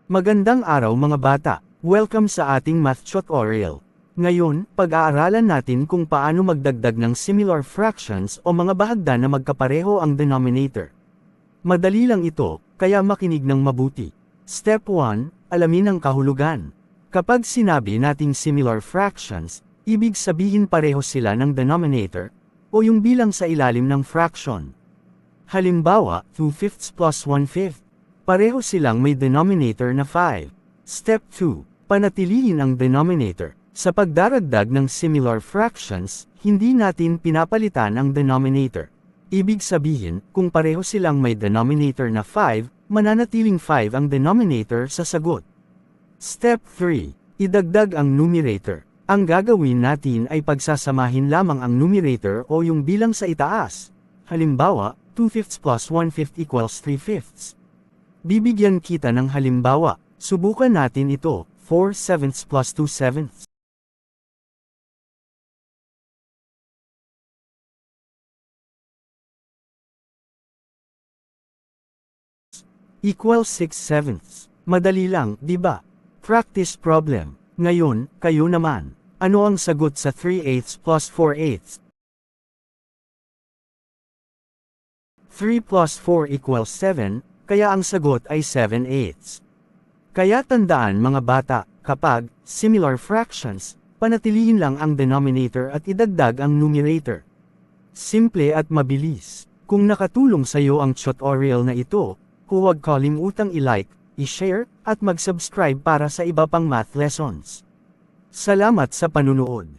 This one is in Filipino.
Magandang araw mga bata, welcome sa ating math tutorial. Ngayon, pag-aaralan natin kung paano magdagdag ng similar fractions o mga bahagdan na magkapareho ang denominator. Madali lang ito, kaya makinig ng mabuti. Step 1, alamin ang kahulugan. Kapag sinabi nating similar fractions, ibig sabihin pareho sila ng denominator, o yung bilang sa ilalim ng fraction. Halimbawa, 2/5 plus 1/5. Pareho silang may denominator na 5. Step 2. Panatilihin ang denominator. Sa pagdaragdag ng similar fractions, hindi natin pinapalitan ang denominator. Ibig sabihin, kung pareho silang may denominator na 5, mananatiling 5 ang denominator sa sagot. Step 3. Idagdag ang numerator. Ang gagawin natin ay pagsasamahin lamang ang numerator o yung bilang sa itaas. Halimbawa, 2/5 plus 1/5 equals 3/5. Bibigyan kita ng halimbawa. Subukan natin ito, 4/7 plus 2/7 equals 6/7. Madali lang, di ba? Practice problem. Ngayon, kayo naman. Ano ang sagot sa 3/8 plus 4/8? 3 plus 4 equals 7, kaya ang sagot ay 7/8. Kaya tandaan mga bata, kapag similar fractions, panatilihin lang ang denominator at idagdag ang numerator. Simple at mabilis. Kung nakatulong sa iyo ang tutorial na ito, huwag kalimutang i-like, i-share, at mag-subscribe para sa iba pang math lessons. Salamat sa panunood.